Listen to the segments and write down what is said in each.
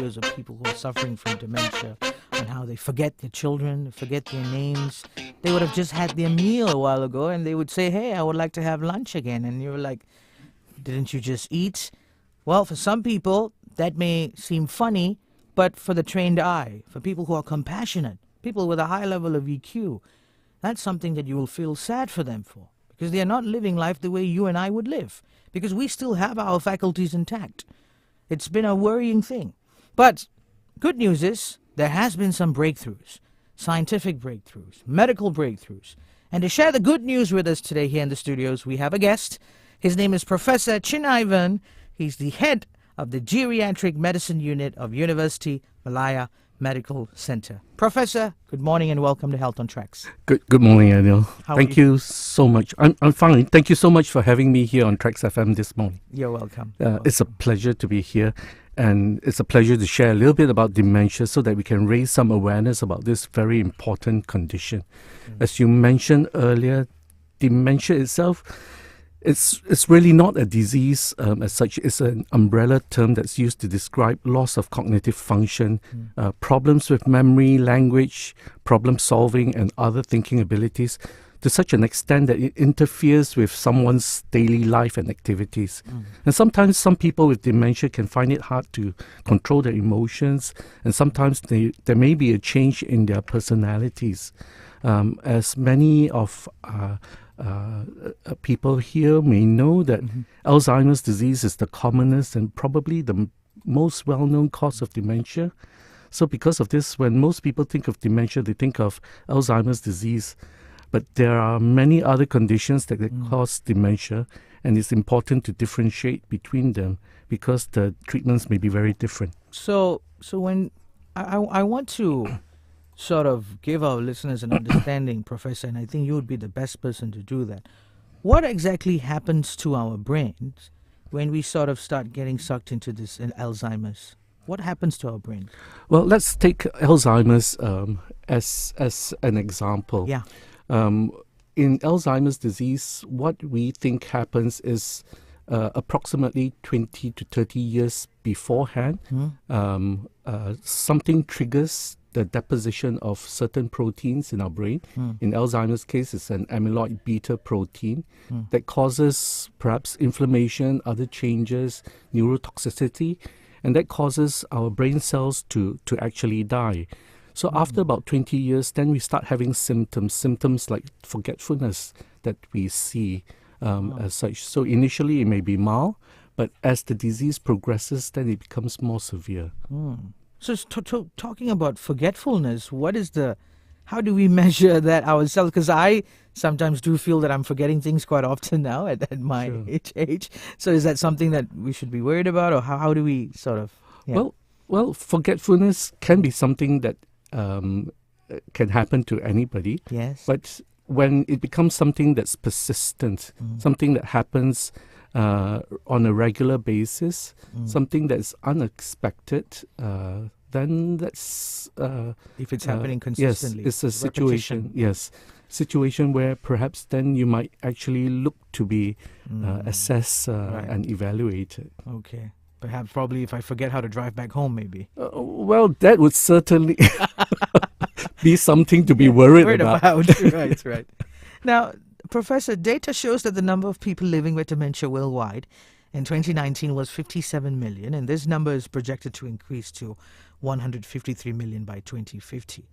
videos of people who are suffering from dementia and how they forget their children, forget their names. They would have just had their meal a while ago and they would say, hey, I would like to have lunch again. And you're like, didn't you just eat? Well, for some people, that may seem funny, but for the trained eye, for people who are compassionate, people with a high level of EQ, that's something that you will feel sad for them for, because they are not living life the way you and I would live, because we still have our faculties intact. It's been a worrying thing. But good news is there has been some breakthroughs, scientific breakthroughs, medical breakthroughs. And to share the good news with us today here in the studios, we have a guest. His name is Prof.Chin. He's the head of the Geriatric Medicine Unit of University Malaya Medical Center. Professor, good morning and welcome to Health on Tracks. Good morning, Anil. Thank you so much. I'm fine. Thank you so much for having me here on TRAXXfm this morning. You're welcome. It's a pleasure to be here, and it's a pleasure to share a little bit about dementia so that we can raise some awareness about this very important condition. As you mentioned earlier, dementia itself, it's really not a disease as such. It's an umbrella term that's used to describe loss of cognitive function, problems with memory, language, problem solving, and other thinking abilities to such an extent that it interferes with someone's daily life and activities. And sometimes some people with dementia can find it hard to control their emotions, and sometimes there may be a change in their personalities. As many of people here may know that Alzheimer's disease is the commonest and probably the most well-known cause of dementia. So because of this, when most people think of dementia, they think of Alzheimer's disease. But there are many other conditions that cause dementia, and it's important to differentiate between them because the treatments may be very different. So when I want to sort of give our listeners an understanding, Professor, and I think you would be the best person to do that. What exactly happens to our brains when we sort of start getting sucked into this in Alzheimer's? What happens to our brains? Well, let's take Alzheimer's as an example. Yeah. In Alzheimer's disease, what we think happens is approximately 20 to 30 years beforehand, something triggers the deposition of certain proteins in our brain. In Alzheimer's case, it's an amyloid beta protein that causes perhaps inflammation, other changes, neurotoxicity, and that causes our brain cells to actually die. So after about 20 years, then we start having symptoms like forgetfulness that we see as such. So initially it may be mild, but as the disease progresses, then it becomes more severe. So talking about forgetfulness, how do we measure that ourselves? Because I sometimes do feel that I'm forgetting things quite often now at my age. So is that something that we should be worried about, or how do we sort of... Yeah. Well, forgetfulness can be something that can happen to anybody. Yes. But when it becomes something that's persistent, something that happens on a regular basis, something that's unexpected, then that's... if it's happening consistently. Yes, it's a situation, situation where perhaps then you might actually look to be assessed and evaluated. Okay. Perhaps probably if I forget how to drive back home, maybe. Well, that would certainly be something to be worried about. Right. Now, Professor, data shows that the number of people living with dementia worldwide in 2019 was 57 million, and this number is projected to increase to 153 million by 2050.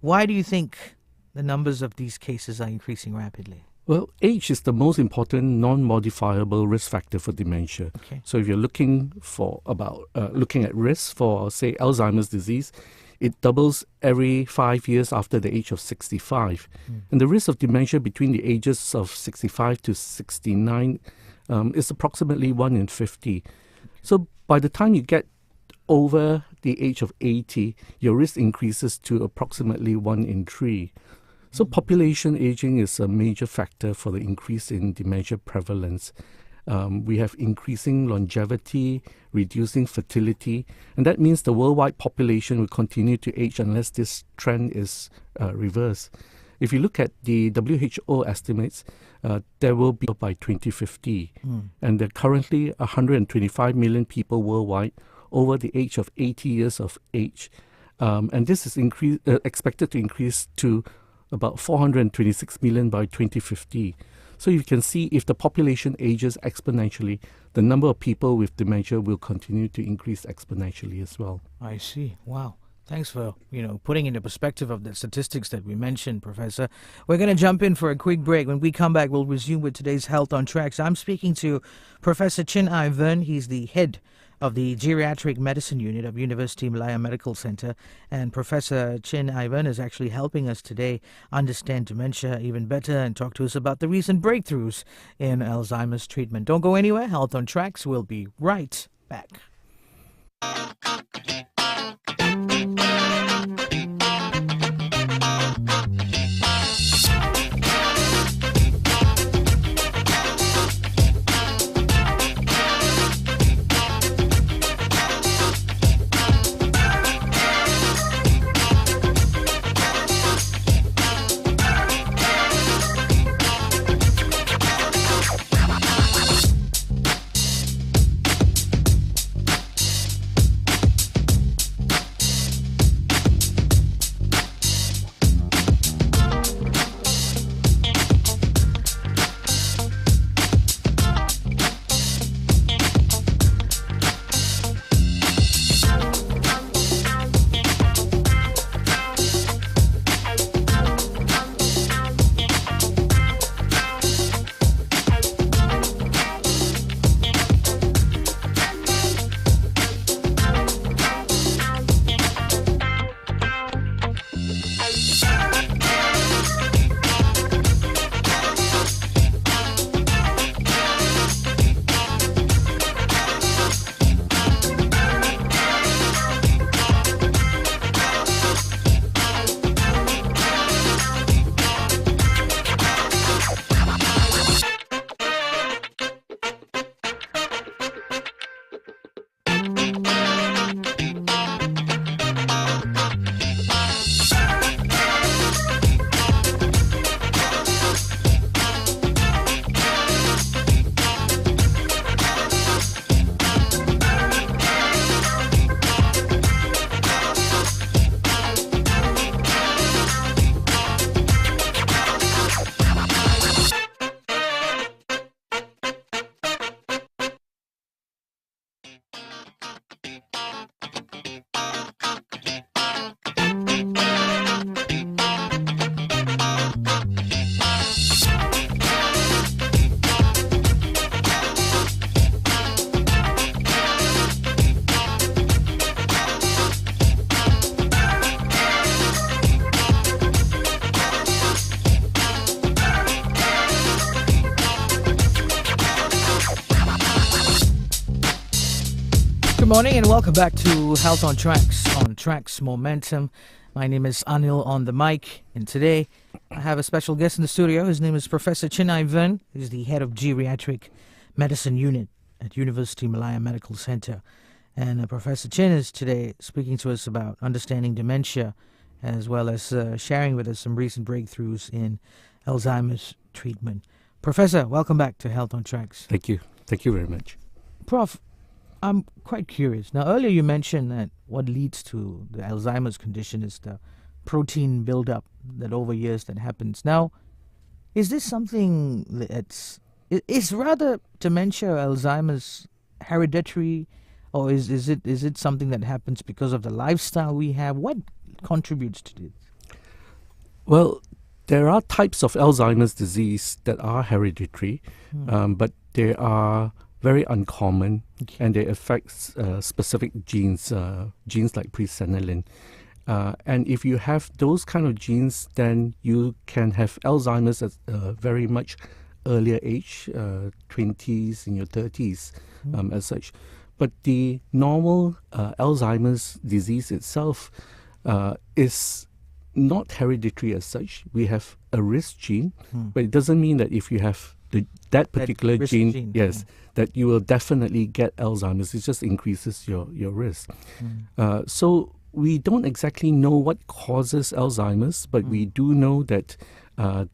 Why do you think the numbers of these cases are increasing rapidly? Well, age is the most important non-modifiable risk factor for dementia. Okay. So if you're looking at risk for, say, Alzheimer's disease, it doubles every 5 years after the age of 65. And the risk of dementia between the ages of 65 to 69 is approximately 1 in 50. So by the time you get over the age of 80, your risk increases to approximately 1 in 3. So population aging is a major factor for the increase in dementia prevalence. We have increasing longevity, reducing fertility, and that means the worldwide population will continue to age unless this trend is reversed. If you look at the WHO estimates, there will be by 2050, and there are currently 125 million people worldwide, over the age of 80 years of age. And this is expected to increase to about 426 million by 2050. So you can see if the population ages exponentially, the number of people with dementia will continue to increase exponentially as well. I see. Wow. Thanks for, putting into perspective of the statistics that we mentioned, Professor. We're going to jump in for a quick break. When we come back, we'll resume with today's Health on Tracks. I'm speaking to Professor Chin Vryn. He's the head of the Geriatric Medicine Unit of University Malaya Medical Center. And Professor Chin Vryn is actually helping us today understand dementia even better and talk to us about the recent breakthroughs in Alzheimer's treatment. Don't go anywhere. Health on Tracks will be right back. Good morning and welcome back to Health on Tracks, on Tracks Momentum. My name is Anil on the mic, and today I have a special guest in the studio. His name is Professor Chin Vryn. He's the head of Geriatric Medicine Unit at University Malaya Medical Center. And Professor Chin is today speaking to us about understanding dementia, as well as sharing with us some recent breakthroughs in Alzheimer's treatment. Professor, welcome back to Health on Tracks. Thank you. Thank you very much. Prof, I'm quite curious. Now, earlier you mentioned that what leads to the Alzheimer's condition is the protein buildup that over years that happens. Now, is this something is rather dementia or Alzheimer's hereditary, or is it something that happens because of the lifestyle we have? What contributes to this? Well, there are types of Alzheimer's disease that are hereditary, but they are very uncommon, and they affect specific genes, genes like presenilin. And if you have those kind of genes, then you can have Alzheimer's at a very much earlier age, 20s, in your 30s, as such. But the normal Alzheimer's disease itself is not hereditary as such. We have a risk gene, but it doesn't mean that if you have that particular gene, that you will definitely get Alzheimer's. It just increases your risk. So we don't exactly know what causes Alzheimer's, but we do know that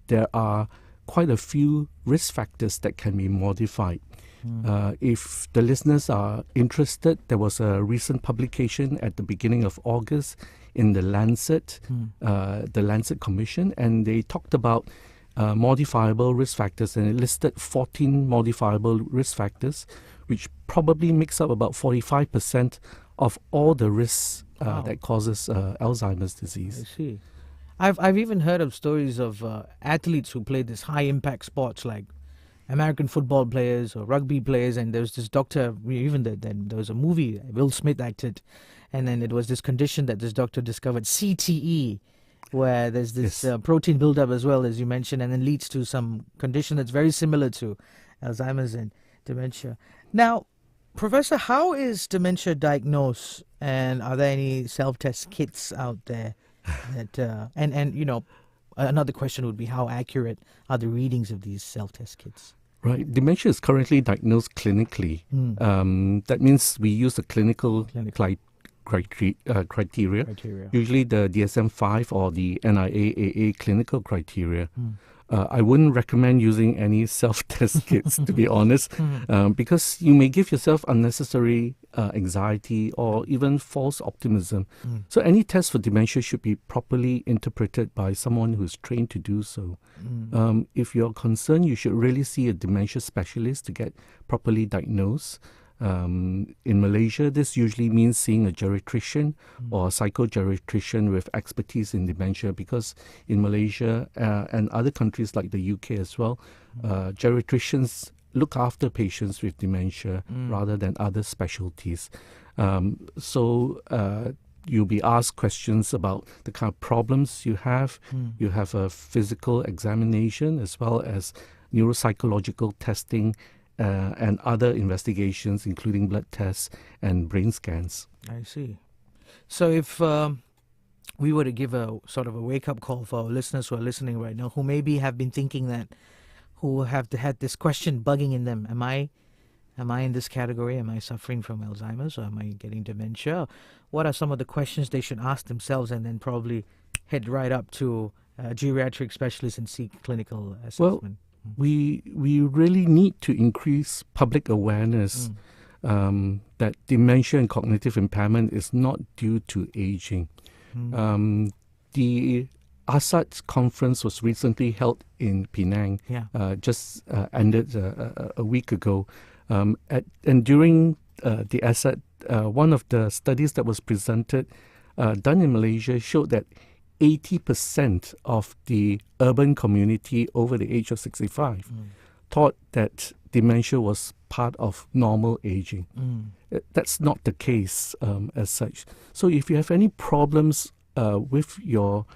there are quite a few risk factors that can be modified. If the listeners are interested, there was a recent publication at the beginning of August in the Lancet Commission, and they talked about modifiable risk factors, and it listed 14 modifiable risk factors, which probably makes up about 45% of all the risks that causes Alzheimer's disease. I see. I've even heard of stories of athletes who play this high impact sports like American football players or rugby players, and there's this doctor, even then there was a movie, Will Smith acted, and then it was this condition that this doctor discovered, CTE, where there's this protein buildup as well, as you mentioned, and then leads to some condition that's very similar to Alzheimer's and dementia. Now, Professor, how is dementia diagnosed, and are there any self-test kits out there that, and you know, another question would be, how accurate are the readings of these self-test kits? Right. Dementia is currently diagnosed clinically. That means we use the clinical criteria, usually the DSM-5 or the NIA-AA clinical criteria. I wouldn't recommend using any self-test kits, to be honest, because you may give yourself unnecessary anxiety or even false optimism. So any test for dementia should be properly interpreted by someone who's trained to do so. If you're concerned, you should really see a dementia specialist to get properly diagnosed. In Malaysia, this usually means seeing a geriatrician or a psychogeriatrician with expertise in dementia, because in Malaysia and other countries like the UK as well, geriatricians look after patients with dementia rather than other specialties. So you'll be asked questions about the kind of problems you have. You have a physical examination as well as neuropsychological testing and other investigations, including blood tests and brain scans. I see. So if we were to give a sort of a wake-up call for our listeners who are listening right now, who maybe have been thinking that, who have had this question bugging in them, am I in this category? Am I suffering from Alzheimer's, or am I getting dementia? What are some of the questions they should ask themselves, and then probably head right up to a geriatric specialist and seek clinical assessment? Well, we really need to increase public awareness that dementia and cognitive impairment is not due to aging. The ASAT conference was recently held in Penang, just ended a week ago. And during the ASAT, one of the studies that was presented, done in Malaysia, showed that 80% of the urban community over the age of 65 thought that dementia was part of normal aging. That's not the case as such. So if you have any problems with your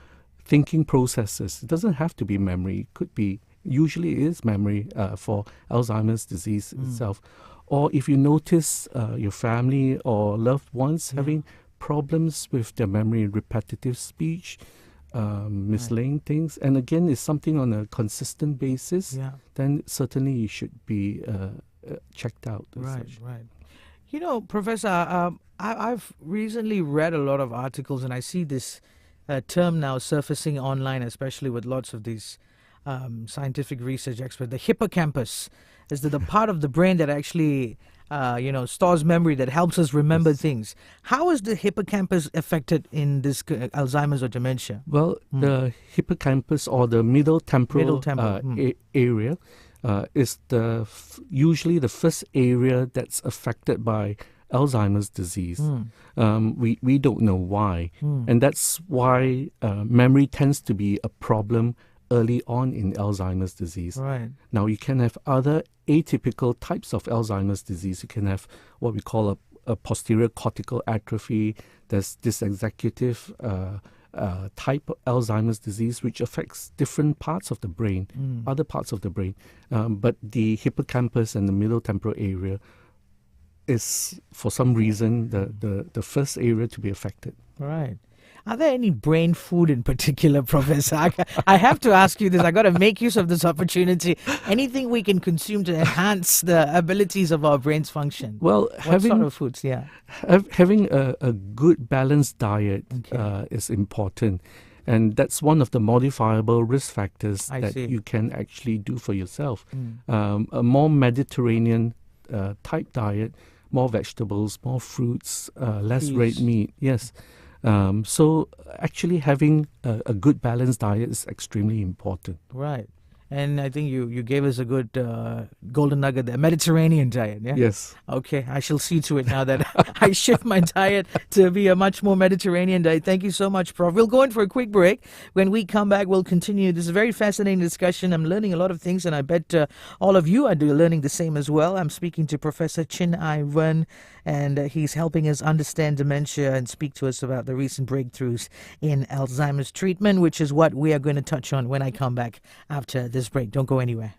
thinking processes, it doesn't have to be memory. It could be, usually is memory for Alzheimer's disease itself. Or if you notice your family or loved ones having problems with their memory, repetitive speech, mislaying things, and again, it's something on a consistent basis, then certainly you should be checked out. Right. You know, Professor, I've recently read a lot of articles, and I see this term now surfacing online, especially with lots of these scientific research experts. The hippocampus is the part of the brain that actually stores memory, that helps us remember things. How is the hippocampus affected in this Alzheimer's or dementia? Well, the hippocampus, or the middle temporal area, is usually the first area that's affected by Alzheimer's disease. We don't know why. And that's why memory tends to be a problem early on in Alzheimer's disease. Right. Now, you can have other atypical types of Alzheimer's disease. You can have what we call a posterior cortical atrophy. There's this executive type of Alzheimer's disease, which affects different parts of the brain, other parts of the brain. But the hippocampus and the middle temporal area is, for some reason, the first area to be affected. Right. Are there any brain food in particular, Professor? I have to ask you this. I got to make use of this opportunity. Anything we can consume to enhance the abilities of our brain's function? Well, what sort of foods? Having a good balanced diet is important. And that's one of the modifiable risk factors that you can actually do for yourself. A more Mediterranean type diet, more vegetables, more fruits, less Peas. red meat. Yes. So actually having a good balanced diet is extremely important. Right. And I think you gave us a good golden nugget there. Mediterranean diet, yeah? Yes. Okay, I shall see to it now that I shift my diet to be a much more Mediterranean diet. Thank you so much, Prof. We'll go in for a quick break. When we come back, we'll continue. This is a very fascinating discussion. I'm learning a lot of things, and I bet all of you are learning the same as well. I'm speaking to Professor Chin Vryn, and he's helping us understand dementia and speak to us about the recent breakthroughs in Alzheimer's treatment, which is what we are going to touch on when I come back after this break. Don't go anywhere.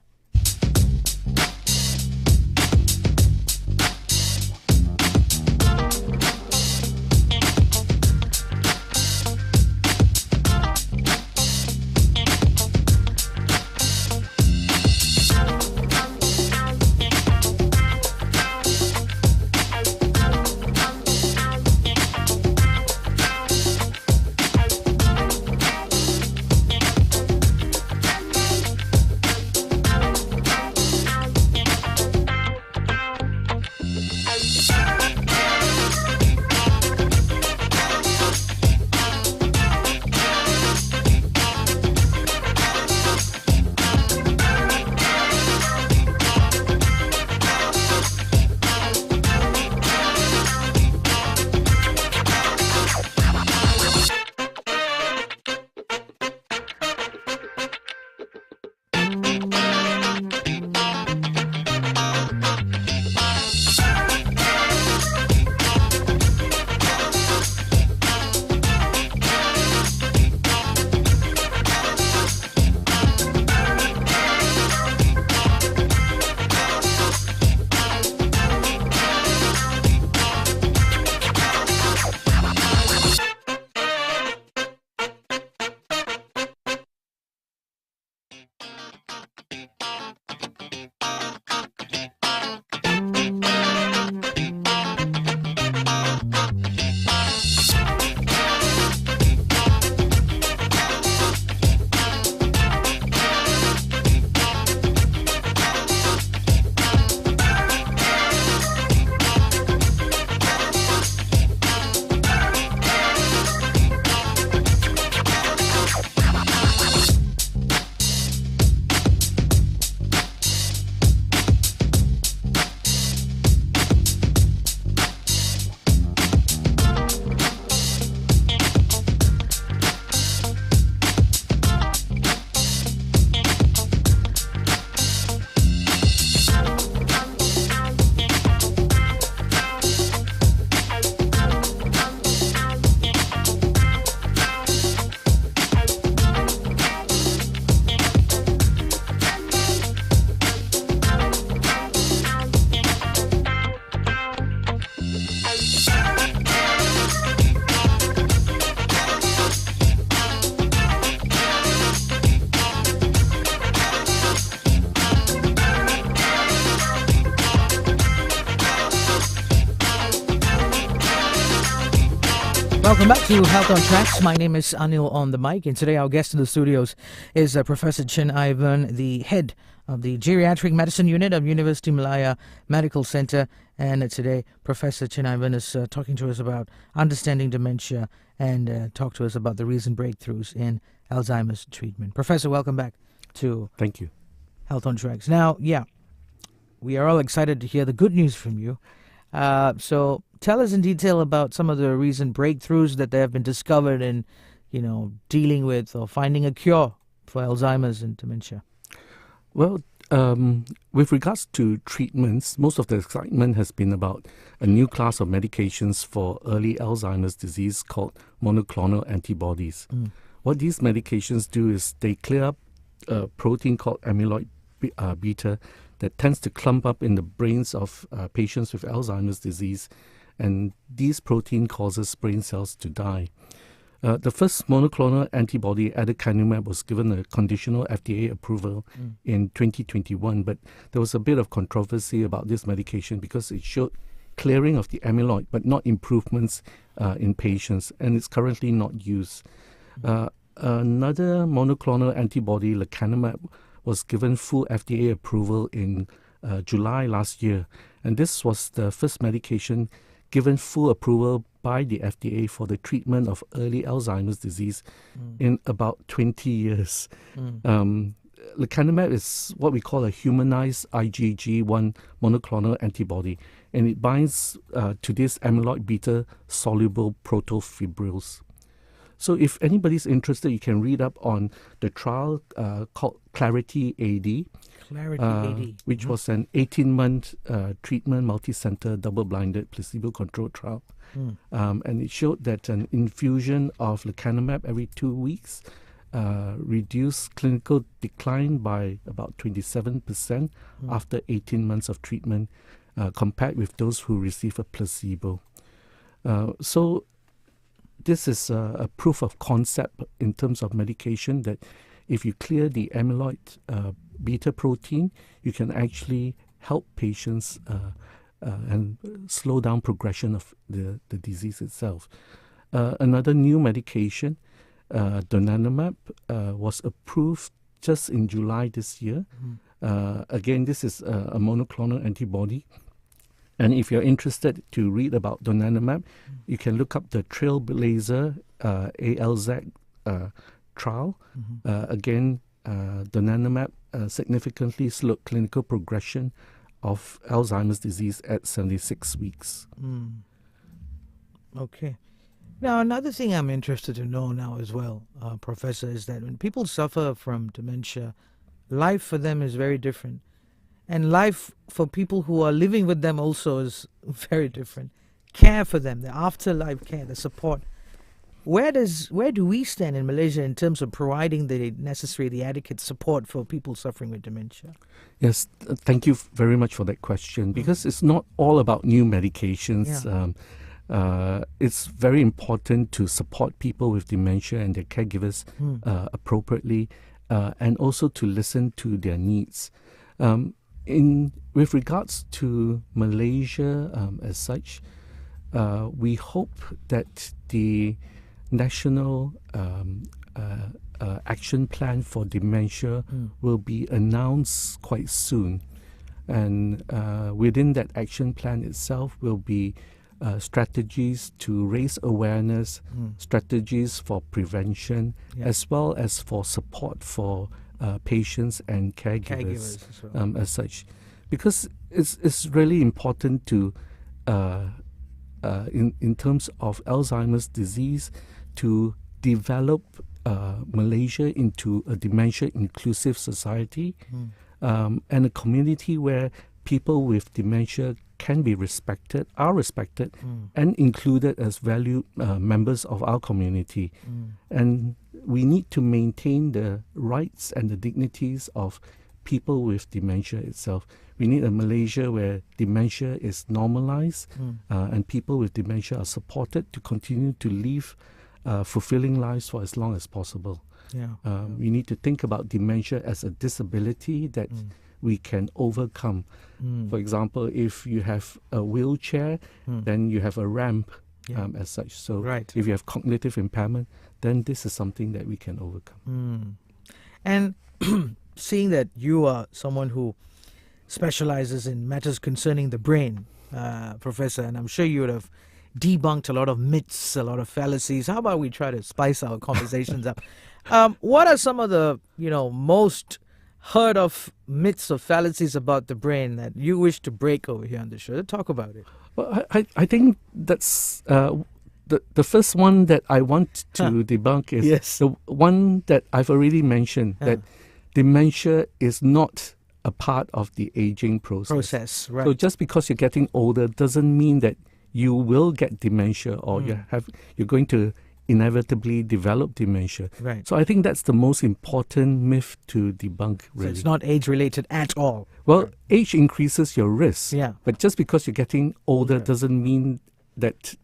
Welcome back to Health on Tracks. My name is Anil on the mic, and today our guest in the studios is Professor Chin Vryn, the head of the Geriatric Medicine Unit of University Malaya Medical Center. And today, Professor Chin Vryn is talking to us about understanding dementia and talk to us about the recent breakthroughs in Alzheimer's treatment. Professor, welcome back to Thank you. Health on Tracks. Now, we are all excited to hear the good news from you. So tell us in detail about some of the recent breakthroughs that have been discovered in, dealing with or finding a cure for Alzheimer's and dementia. Well, with regards to treatments, most of the excitement has been about a new class of medications for early Alzheimer's disease called monoclonal antibodies. What these medications do is they clear up a protein called amyloid beta that tends to clump up in the brains of patients with Alzheimer's disease, and this protein causes brain cells to die. The first monoclonal antibody, aducanumab, was given a conditional FDA approval in 2021, but there was a bit of controversy about this medication because it showed clearing of the amyloid, but not improvements in patients, and it's currently not used. Another monoclonal antibody, lecanemab, was given full FDA approval in July last year, And this was the first medication given full approval by the FDA for the treatment of early Alzheimer's disease in about 20 years. Lecanemab is what we call a humanized IgG1 monoclonal antibody, and it binds to this amyloid beta soluble protofibrils. So if anybody's interested, you can read up on the trial called Clarity AD, which was an 18-month treatment, multi-center, double-blinded, placebo-controlled trial. And it showed that an infusion of lecanemab every 2 weeks reduced clinical decline by about 27% after 18 months of treatment compared with those who receive a placebo. So this is a proof of concept in terms of medication that if you clear the amyloid beta protein, you can actually help patients and slow down progression of the disease itself. Another new medication, donanemab, was approved just in July this year. Again, this is a monoclonal antibody. And if you're interested to read about donanemab, you can look up the Trailblazer ALZ trial. Again, donanemab significantly slowed clinical progression of Alzheimer's disease at 76 weeks. Okay. Now, another thing I'm interested to know now as well, Professor, is that when people suffer from dementia, life for them is very different. And life for people who are living with them also is very different. Care for them, the afterlife care, the support. Where do we stand in Malaysia in terms of providing the necessary, the adequate support for people suffering with dementia? Yes, thank you very much for that question, because it's not all about new medications. It's very important to support people with dementia and their caregivers appropriately, and also to listen to their needs. With regards to Malaysia as such, we hope that the National Action Plan for Dementia will be announced quite soon. And within that action plan itself will be strategies to raise awareness, strategies for prevention, as well as for support for patients and caregivers as such. Because it's really important to, in terms of Alzheimer's disease, to develop Malaysia into a dementia-inclusive society and a community where people with dementia can be respected, are respected, and included as valued members of our community. And we need to maintain the rights and the dignities of people with dementia itself. We need a Malaysia where dementia is normalized and people with dementia are supported to continue to live fulfilling lives for as long as possible. We need to think about dementia as a disability that we can overcome. For example, if you have a wheelchair, then you have a ramp as such. So if you have cognitive impairment, then this is something that we can overcome. And seeing that you are someone who specializes in matters concerning the brain, Professor, and I'm sure you would have debunked a lot of myths, a lot of fallacies. How about we try to spice our conversations up? What are some of the, most heard of myths or fallacies about the brain that you wish to break over here on the show? Talk about it. Well, I think that's the first one that I want to debunk is the one that I've already mentioned, that dementia is not a part of the aging process. Right. So just because you're getting older doesn't mean that you will get dementia or you're going to inevitably develop dementia. Right. So I think that's the most important myth to debunk, really. So it's not age-related at all. Well, age increases your risk. Yeah. But just because you're getting older doesn't mean that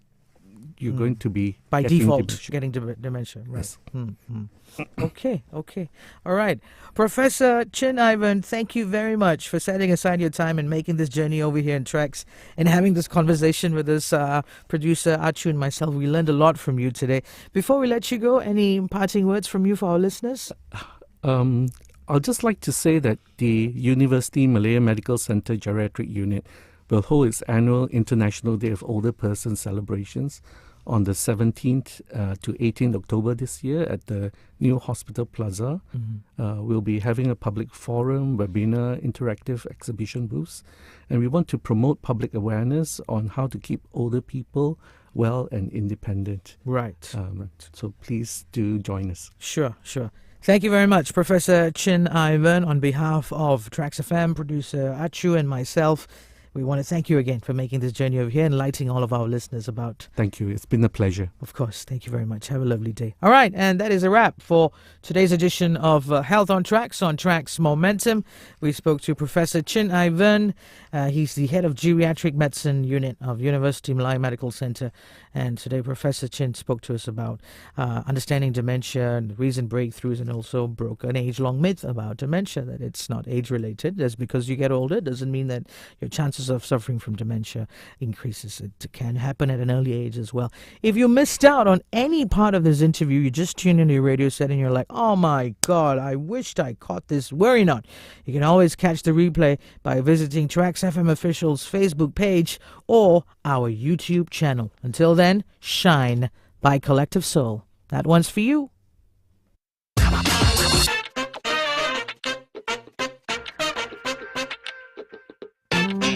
you're going to be by default dementia. getting dementia. Right. Yes. Okay. All right. Professor Chin Ivan, thank you very much for setting aside your time and making this journey over here in TRAXX and having this conversation with us. Producer Achu and myself, we learned a lot from you today. Before we let you go, any parting words from you for our listeners? I'd just like to say that the University Malaya Medical Center Geriatric Unit will hold its annual International Day of Older Persons celebrations on the 17th to 18th October this year at the new Hospital Plaza. We'll be having a public forum, webinar, interactive exhibition booths, and we want to promote public awareness on how to keep older people well and independent. Right. So please do join us. Sure. Thank you very much, Professor Chin Ivan, on behalf of TRAXXfm, producer Achu, and myself. We want to thank you again for making this journey over here, enlightening all of our listeners about... Thank you. It's been a pleasure. Of course. Thank you very much. Have a lovely day. All right. And that is a wrap for today's edition of Health on Tracks on Tracks Momentum. We spoke to Professor Chin Ivan. He's the head of Geriatric Medicine Unit of University Malaya Medical Center. And today, Professor Chin spoke to us about understanding dementia and recent breakthroughs, and also broke an age-long myth about dementia, that it's not age-related. Just because you get older doesn't mean that your chances of suffering from dementia increases. It can happen at an early age as well. If you missed out on any part of this interview, you just tuned into your radio set and you're like, oh my God, I wished I caught this. Worry not. You can always catch the replay by visiting TRAXXfm Official's Facebook page or our YouTube channel. Until then, shine by Collective Soul. That one's for you.